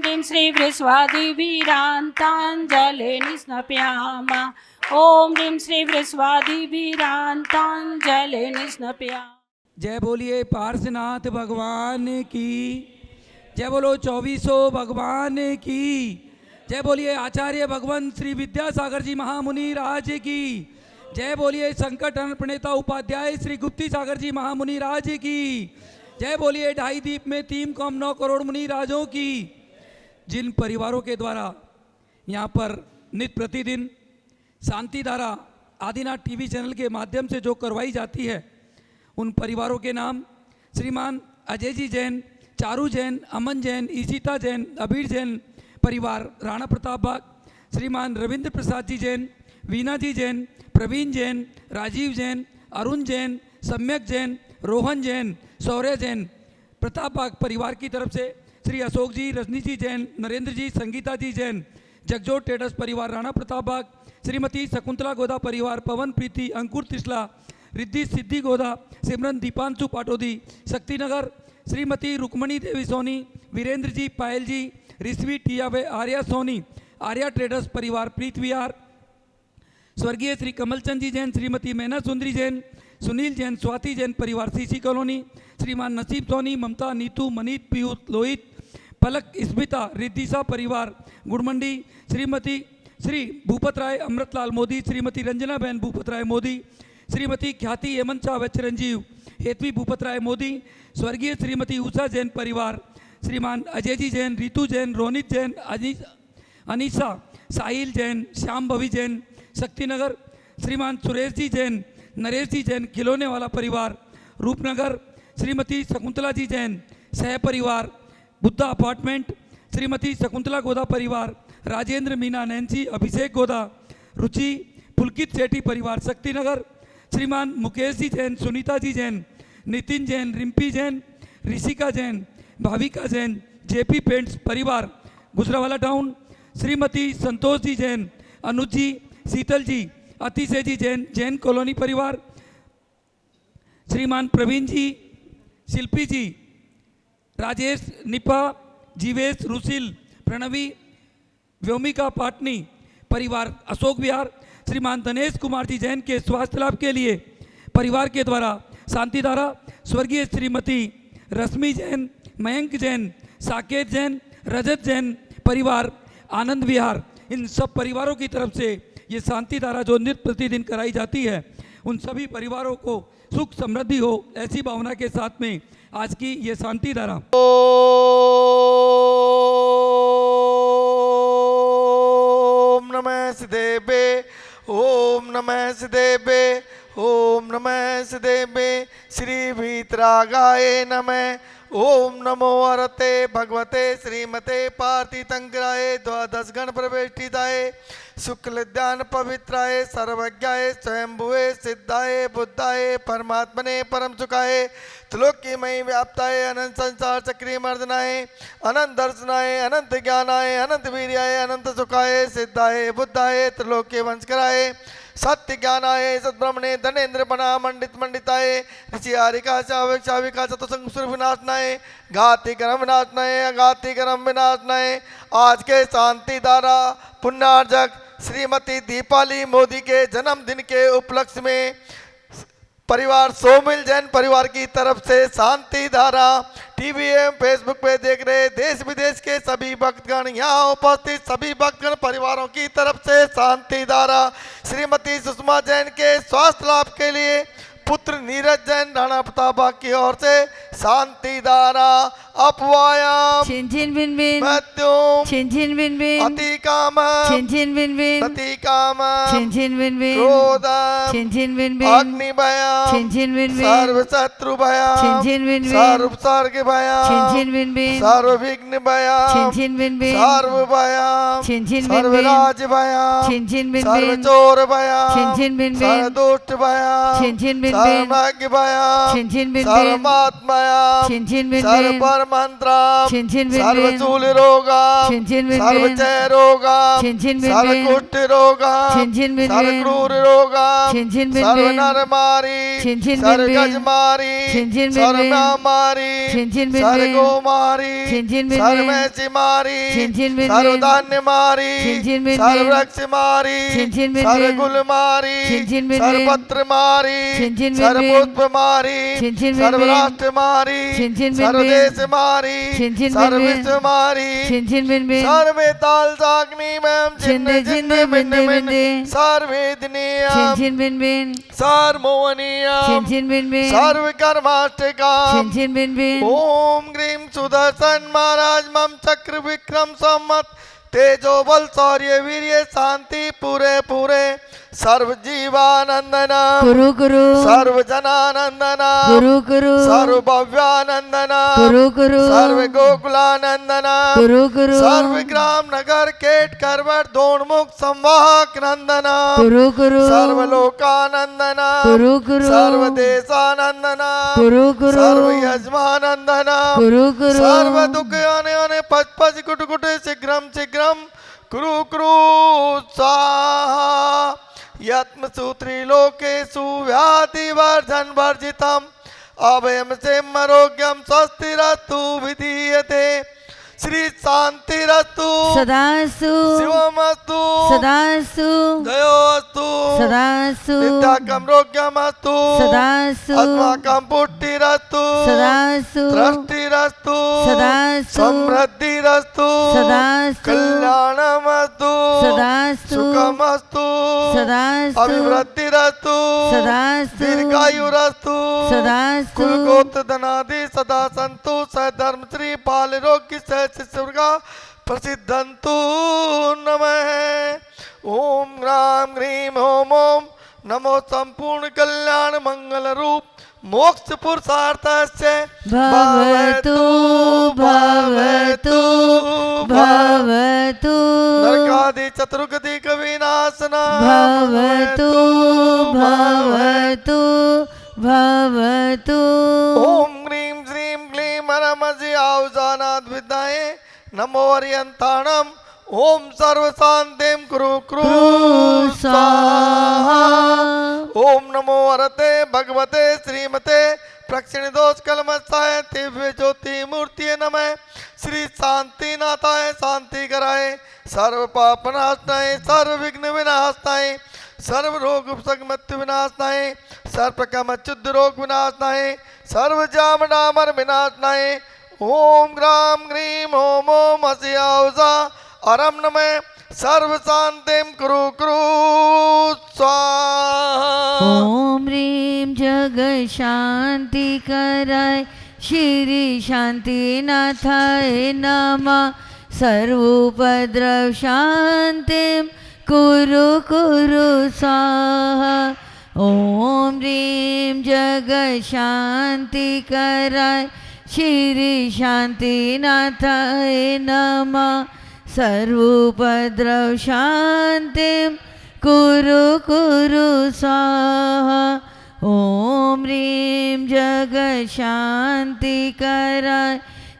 ह्रीं श्री वृस्वादिभिरान्ताञ्जलिर्निष्णपयामा। ॐ ह्रीं श्री वृस्वादिभिरान्ताञ्जलिर्निष्णपयामा। जय बोलिए पार्श्वनाथ भगवान की। जय बोलो 2400 भगवान की। जय बोलिए आचार्य भगवान श्री विद्यासागर जी महामुनि राज की। जय बोलिए संकट हरण प्रणेता उपाध्याय श्री गुप्ती सागर जी महामुनि राज की। जय बोलिए ढाई दीप में 3.9 करोड़ मुनि राजों की। जिन परिवारों के द्वारा यहाँ पर नित्य प्रतिदिन शांति धारा आदिनाथ टीवी चैनल के माध्यम से जो करवाई जाती है, उन परिवारों के नाम श्रीमान अजय जी जैन, चारू जैन, अमन जैन, ईशिता जैन, अबीर जैन परिवार राणा प्रताप बाग, श्रीमान रविंद्र प्रसाद जी जैन, वीना जी जैन, प्रवीण जैन, राजीव जैन, अरुण जैन, सम्यक जैन, रोहन जैन, शौर्य जैन प्रताप बाग परिवार की तरफ से श्री अशोक जी, रजनी जी जैन, नरेंद्र जी, संगीता जी जैन, जगजोत ट्रेडर्स परिवार राणा प्रताप बाग, श्रीमती शकुंतला गोदा परिवार, पवन प्रीति, अंकुर तिसला, रिद्धि सिद्धि गोदा, सिमरन दीपांशु पाटोदी, शक्तिनगर, श्रीमती रुक्मणी देवी सोनी, वीरेंद्र जी, पायल जी, रिश्वी टियावे, आर्या सोनी, आर्या ट्रेडर्स परिवार प्रीत विहार, स्वर्गीय श्री कमलचंद जी जैन, श्रीमती मैना सुंदरी जैन, सुनील जैन, स्वाति जैन परिवार सीसी कॉलोनी, श्रीमान नसीब सोनी, ममता, नीतू, मनीत, पीयूष, लोहित, पलक, स्मिता, रिद्धिसा परिवार गुड़मंडी, श्रीमती श्री भूपत राय अमृतलाल मोदी, श्रीमती रंजना बहन भूपत राय मोदी, श्रीमती ख्याति हेमंत शाह व चिरंजीव हेतवी भूपत राय मोदी, स्वर्गीय श्रीमती उषा जैन परिवार, श्रीमान अजय जी जैन, रितु जैन, रोनित जैन, अनीसा, साहिल जैन, श्याम भवी जैन, शक्तिनगर, श्रीमान सुरेश जी जैन, नरेश जी जैन, खिलौने वाला परिवार रूपनगर, श्रीमती शकुंतला जी जैन, सह परिवार बुद्धा अपार्टमेंट, श्रीमती शकुंतला गोदा परिवार, राजेंद्र, मीना, नैन्सी, अभिषेक गोदा, रुचि, पुलकित सेठी परिवार शक्तिनगर, श्रीमान मुकेश जी जैन, सुनीता जी जैन, नितिन जैन, रिम्पी जैन, ऋषिका जैन, भाविका जैन, जेपी पेंट्स परिवार गुजरावाला टाउन, श्रीमती संतोष जी जैन, अनुज जी, शीतल जी, अतिशय जी जैन, जैन कॉलोनी परिवार, श्रीमान प्रवीण जी, शिल्पी जी, राजेश, निपा, जीवेश, रुसिल, प्रणवी, व्योमिका पाटनी परिवार अशोक विहार, श्रीमान दिनेश कुमार जी जैन के स्वास्थ्य लाभ के लिए परिवार के द्वारा शांतिधारा, स्वर्गीय श्रीमती रश्मि जैन, मयंक जैन, साकेत जैन, रजत जैन परिवार आनंद विहार, इन सब परिवारों की तरफ से ये शांतिधारा जो नित्य प्रतिदिन कराई जाती है, उन सभी परिवारों को सुख समृद्धि हो ऐसी भावना के साथ में आज की ये शांतिधारा। ओम नमः सिद्धेभ्ये, ओम नमः सिद्धेभ्ये, ओम नमः सिद्धेभ्ये, श्री वीतरागाय नमः। ओम नमो अरते भगवते श्रीमते पार्थितंकराय द्वादश गण प्रवेष्टिताय शुक्लद्यान पवित्राय सर्वज्ञाय स्वयंभुवे सिद्धाय बुद्धाय परमात्मने परम सुखाय त्रिलोकीमयी व्याप्ताय अनंत संसार चक्री मर्दनाय अनंत दर्शनाय अनंत ज्ञानाय अनंत वीर्याय अनंत सुखाय सिद्धाय बुद्धाय त्रिलोकी वंशकराय सत्य ज्ञानाय सद्ब्रह्मणे धनेन्द्र बना मंडित मंडिताय ऋषि आरिका शाविक शाविका चतुसंग विनाशनाय घाती कर्म विनाशनाय अघाती कर्म विनाशनाय। आज के शांति धारा पुण्यार्जक श्रीमती दीपाली मोदी के जन्मदिन के उपलक्ष्य में परिवार सोमिल जैन परिवार की तरफ से शांति धारा टीवी एवं फेसबुक पे देख रहे देश विदेश के सभी भक्तगण, यहाँ उपस्थित सभी भक्तगण परिवारों की तरफ से शांति धारा श्रीमती सुषमा जैन के स्वास्थ्य लाभ के लिए पुत्र नीरज जैन राणा प्रताप की ओर से शांति धारा अपवायाम मृत्युम अतिकाम प्रतिकाम क्रोधम अग्निभयम सर्वशत्रुभयम सर्वसर्गभयम सर्वविघ्नभयम सर्वभयम सर्वराजभयम सर्वचोरभयम सर्वदुष्टभयम सर्वज्ञभयां छिन छिन बिन बिन सर्वात्मयां छिन छिन बिन बिन सर्वपरमंत्रां छिन छिन बिन बिन सर्वशूलरोगां छिन छिन बिन बिन सर्वक्षयरोगां छिन छिन बिन बिन सर्वकुष्ठरोगां छिन छिन बिन बिन सर्वक्रूररोगां छिन छिन बिन बिन सर्वनरमारी छिन छिन बिन बिन सर्वगजमारी छिन छिन बिन बिन सर्वनामारी छिन छिन बिन बिन सर्वगोमारी छिन छिन बिन बिन सर्वैसिमारी छिन छिन बिन बिन सर्वधान्यमारी छिन छिन बिन बिन सर्ववृक्षमारी छिन छिन बिन बिन सर्वकुलमारी छिन छिन बिन बिन सर्वपत्रमारी छिन छिन बिन बिन सर्वपुष्पमारी छिन छिन बिन बिन सर्वराष्ट्रमारी छिन छिन बिन बिन सर्वदेशमारी छिन छिन बिन बिन सर्वविश्वमारी छिन छिन बिन बिन सर्वे तालसाग्निमयं छिन्द छिन्द बिन्द बिन्द सर्वेदनीयं छिन छिन बिन बिन सर्वमोहनीयं छिन छिन बिन बिन सर्वकर्माष्टकं छिन छिन बिन बिन ओम ग्रीम सुदर्शन महाराज मम चक्र विक्रम सम्मत तेजो बल शौर्य वीर्य शांति पूरे पूरे सर्व जीवानंदना गुरु गुरु सर्व जनानंदना गुरु गुरु सर्व भव्यानंदना गुरु गुरु सर्व गोकुलानंदना गुरु गुरु सर्व ग्राम नगर केट करवट दोणमुख संवाहक नंदना गुरु गुरु सर्व लोकानंदना गुरु गुरु सर्व देशानंदना गुरु गुरु सर्व यजमानंदना गुरु गुरु सर्व दुख आने पच पच गुट गुट शीघ्रम शीघ्रम कुरु कुरु स्वाहा यत्म सूत्री लोकेषु व्याधि वर्धन वर्जितम अभयम से आरोग्यम स्वस्तिरस्तु विधीयते श्री शांतिरस्तु सदासु शिवमस्तु सदासु दयोस्तु सदासु नित्याकं रोग्यमस्तु सदासु अस्माकं पुष्टिरस्तु सदासु दृष्टिरस्तु सदासु समृद्धिरस्तु सदासु कल्याणमस्तु सदासु सुखमस्तु सदासु अभिवृद्धिरस्तु सदासु दीर्घायुरस्तु सदासु कुलगोत्र धनादि सदा सन्तु सधर्म श्री पाल रोग्य शिष्यवर्गा प्रसिद्धन्तु नमः ओम ग्राम ग्रीम ओम ओम नमो संपूर्ण कल्याण मंगल रूप मोक्ष पुरुषार्थस्य भवतु भवतु भवतु नरकादि चतुर्गति कविनाशना भवतु भवतु भवतु ओम ग्रीं श्रीं क्लीं हरमसि औजानाद विद्याये नमो अर्यन्ताणम् ओम सर्वशान्तिं कुरु कुरु स्वाहा ओम नमो हरते भगवते श्रीमते प्रक्षिणदोष कलमस्ताय दिव्य ज्योति मूर्ति नमः श्री शांतिनाथाय शांति कराय सर्व पाप नाशनाय सर्व विघ्न विनाशनाय सर्व रोग उपसर्ग मृत्यु विनाशनाय सर्व प्रकम अच्युत रोग विनाशनाय सर्व जाम डामर विनाशनाय ओम ग्राम ग्रीम ओम ओम हसियाउजा अरम नमः सर्व शांतिं कुरु कुरु स्वाहा ओम ह्रीं जग शांति कराय श्री शांतिनाथाय नमः सर्वोपद्रव शांतिं कुरु कुरु स्वाहा ओम ह्रीं जग शांति कराय श्री शांतिनाथाय नमः सर्वोपद्रव शांतिं कुरु कुरु स्वाहा ओम ह्रीं जग शांति कराय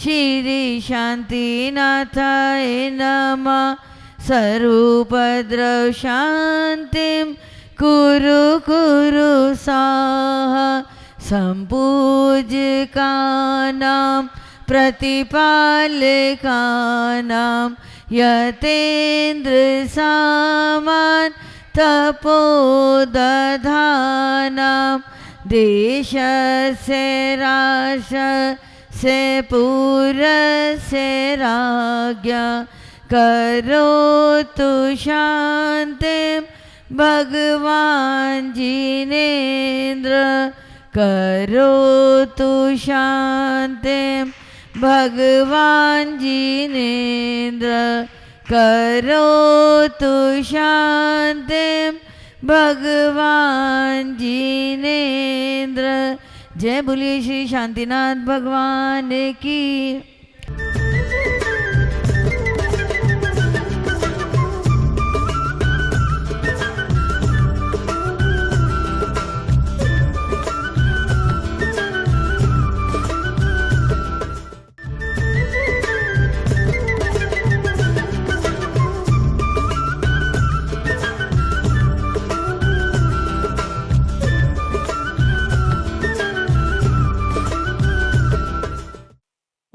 श्री शांतिनाथाय नमः सर्वोपद्रव शांतिं कुरु कुरु स्वाहा संपूज्यकानां प्रतिपालकानां यतेन्द्र सामान तपोदधानां देशस्य राष्ट्रस्य पुरस्य राज्ञा करोतु शान्तिं भगवान् जिनेन्द्र करोतु शान्तिं भगवान् जिनेन्द्र करोतु शान्तिं भगवान् जिनेन्द्र। जय बोलिए श्री शांतिनाथ भगवान की।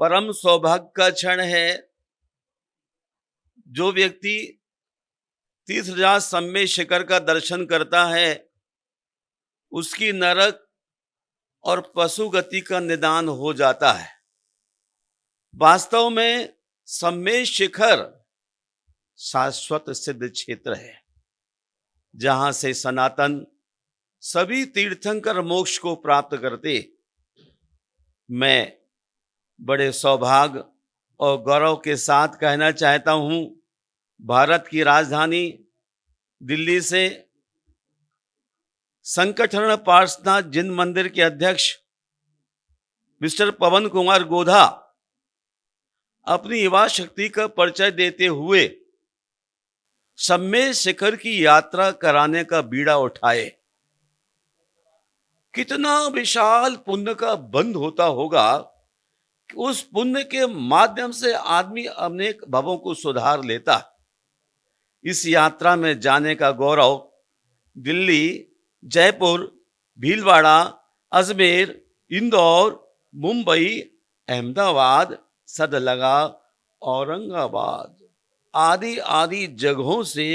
परम सौभाग्य का क्षण है। जो व्यक्ति तीर्थराज सम्मेद शिखर का दर्शन करता है उसकी नरक और पशु गति का निदान हो जाता है। वास्तव में सम्मेद शिखर शाश्वत सिद्ध क्षेत्र है जहां से सनातन सभी तीर्थंकर मोक्ष को प्राप्त करते। मैं बड़े सौभाग्य और गौरव के साथ कहना चाहता हूं, भारत की राजधानी दिल्ली से संकटहरण पार्श्वनाथ जिन मंदिर के अध्यक्ष मिस्टर पवन कुमार गोधा अपनी युवा शक्ति का परिचय देते हुए सम्मेद शिखर की यात्रा कराने का बीड़ा उठाए। कितना विशाल पुण्य का बंध होता होगा कि उस पुण्य के माध्यम से आदमी अनेक भवों को सुधार लेता। इस यात्रा में जाने का गौरव दिल्ली, जयपुर, भीलवाड़ा, अजमेर, इंदौर, मुंबई, अहमदाबाद, सदलगा, औरंगाबाद आदि आदि जगहों से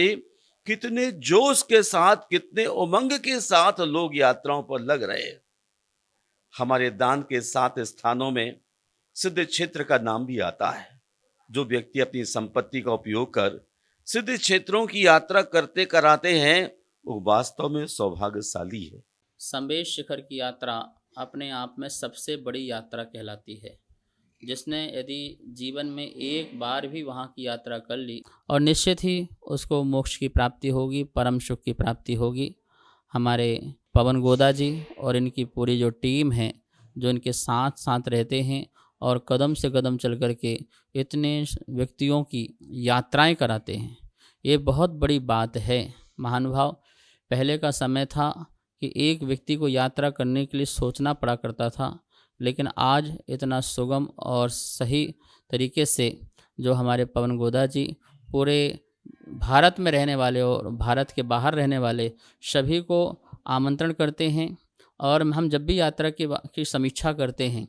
कितने जोश के साथ, कितने उमंग के साथ लोग यात्राओं पर लग रहे हैं। हमारे दान के 7 स्थानों में सिद्ध क्षेत्र का नाम भी आता है। जो व्यक्ति अपनी संपत्ति का उपयोग कर सिद्ध क्षेत्रों की यात्रा करते कराते हैं वो वास्तव में सौभाग्यशाली है। सम्मेद शिखर की यात्रा अपने आप में सबसे बड़ी यात्रा कहलाती है। जिसने यदि जीवन में एक बार भी वहाँ की यात्रा कर ली और निश्चित ही उसको मोक्ष की प्राप्ति होगी, परम सुख की प्राप्ति होगी। हमारे पवन गोदा जी और इनकी पूरी जो टीम है, जो इनके साथ साथ रहते हैं और कदम से कदम चल कर के इतने व्यक्तियों की यात्राएं कराते हैं, ये बहुत बड़ी बात है। महानुभाव, पहले का समय था कि एक व्यक्ति को यात्रा करने के लिए सोचना पड़ा करता था, लेकिन आज इतना सुगम और सही तरीके से जो हमारे पवन गोदा जी पूरे भारत में रहने वाले और भारत के बाहर रहने वाले सभी को आमंत्रण करते हैं। और हम जब भी यात्रा की समीक्षा करते हैं,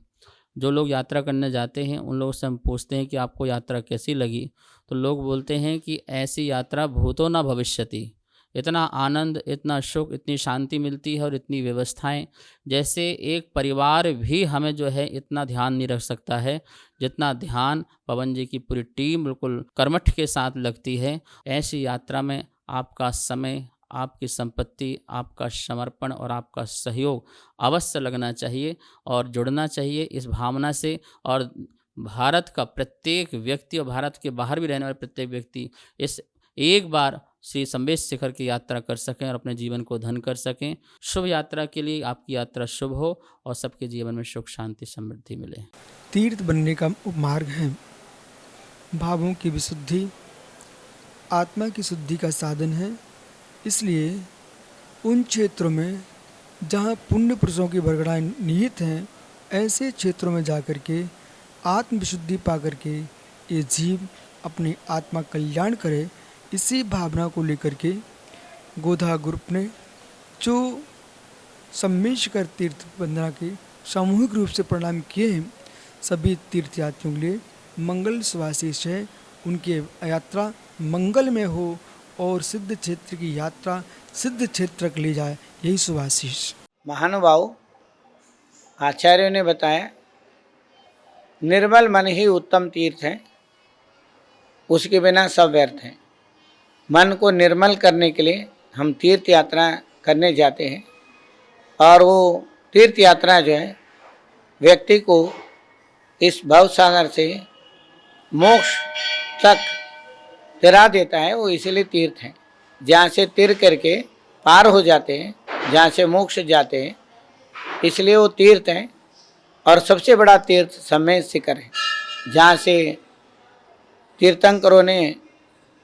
जो लोग यात्रा करने जाते हैं उन लोगों से हम पूछते हैं कि आपको यात्रा कैसी लगी, तो लोग बोलते हैं कि ऐसी यात्रा भूतो न भविष्यति। इतना आनंद, इतना सुख, इतनी शांति मिलती है और इतनी व्यवस्थाएं, जैसे एक परिवार भी हमें जो है इतना ध्यान नहीं रख सकता है जितना ध्यान पवन जी की पूरी टीम बिल्कुल कर्मठ के साथ लगती है। ऐसी यात्रा में आपका समय, आपकी संपत्ति, आपका समर्पण और आपका सहयोग अवश्य लगना चाहिए और जुड़ना चाहिए इस भावना से। और भारत का प्रत्येक व्यक्ति और भारत के बाहर भी रहने वाले प्रत्येक व्यक्ति इस एक बार श्री सम्मेद शिखर की यात्रा कर सकें और अपने जीवन को धन कर सकें। शुभ यात्रा के लिए आपकी यात्रा शुभ हो और सबके जीवन में सुख, शांति, समृद्धि मिले। तीर्थ बनने का मार्ग है। भावों की विशुद्धि आत्मा की शुद्धि का साधन है। इसलिए उन क्षेत्रों में जहाँ पुण्य पुरुषों की बरगड़ाएँ निहित हैं, ऐसे क्षेत्रों में जाकर के आत्म विशुद्धि पा कर के ये जीव अपनी आत्मा कल्याण करे, इसी भावना को लेकर के गोधा ग्रुप ने जो सम्मेद शिखर तीर्थ वंदना के सामूहिक रूप से प्रणाम किए हैं, सभी तीर्थयात्रियों के लिए मंगल शुभाशीष है। उनकी यात्रा मंगल में हो और सिद्ध क्षेत्र की यात्रा सिद्ध क्षेत्र तक ले जाए, यही शुभाशीष। महानुभाव, आचार्यों ने बताया निर्मल मन ही उत्तम तीर्थ है, उसके बिना सब व्यर्थ है। मन को निर्मल करने के लिए हम तीर्थ यात्रा करने जाते हैं और वो तीर्थ यात्रा जो है व्यक्ति को इस भवसागर से मोक्ष तक तिरा देता है। वो इसीलिए तीर्थ है, जहाँ से तिर करके पार हो जाते हैं, जहाँ से मोक्ष जाते हैं, इसलिए वो तीर्थ हैं। और सबसे बड़ा तीर्थ सम्मेद शिखर है, जहाँ से तीर्थंकरों ने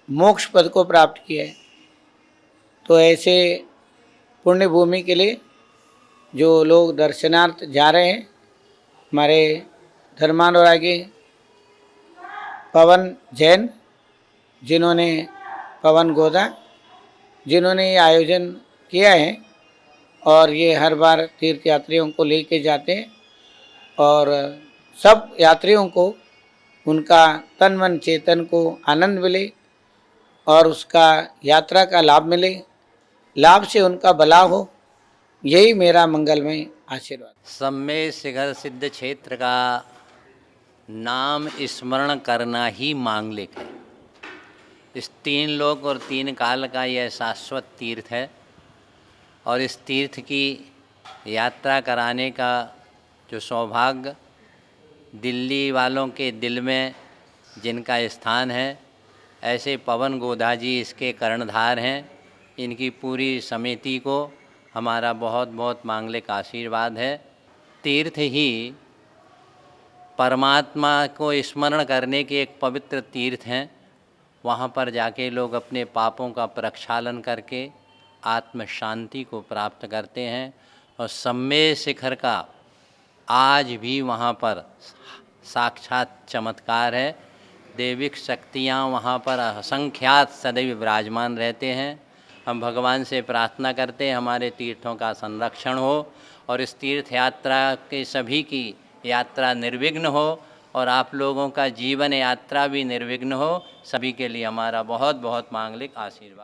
मोक्ष पद को प्राप्त किया है। तो ऐसे पुण्य भूमि के लिए जो लोग दर्शनार्थ जा रहे हैं, हमारे धर्मानुरागी पवन जैन, जिन्होंने पवन गोदा, जिन्होंने ये आयोजन किया है और ये हर बार तीर्थयात्रियों को लेके जाते हैं और सब यात्रियों को उनका तन मन चेतन को आनंद मिले और उसका यात्रा का लाभ मिले, लाभ से उनका भला हो, यही मेरा मंगलमय आशीर्वाद। सम्मेय शिखर सिद्ध क्षेत्र का नाम स्मरण करना ही मांगलिक है। इस 3 लोक और 3 काल का यह शाश्वत तीर्थ है और इस तीर्थ की यात्रा कराने का जो सौभाग्य दिल्ली वालों के दिल में जिनका स्थान है, ऐसे पवन गोधा जी इसके कर्णधार हैं। इनकी पूरी समिति को हमारा बहुत बहुत मांगलिक आशीर्वाद है। तीर्थ ही परमात्मा को स्मरण करने के एक पवित्र तीर्थ हैं। वहाँ पर जाके लोग अपने पापों का प्रक्षालन करके आत्म शांति को प्राप्त करते हैं और सम्मेय शिखर का आज भी वहाँ पर साक्षात चमत्कार है। दैविक शक्तियाँ वहाँ पर असंख्यात सदैव विराजमान रहते हैं। हम भगवान से प्रार्थना करते हैं हमारे तीर्थों का संरक्षण हो और इस तीर्थ यात्रा के सभी की यात्रा निर्विघ्न हो और आप लोगों का जीवन यात्रा भी निर्विघ्न हो। सभी के लिए हमारा बहुत बहुत मांगलिक आशीर्वाद।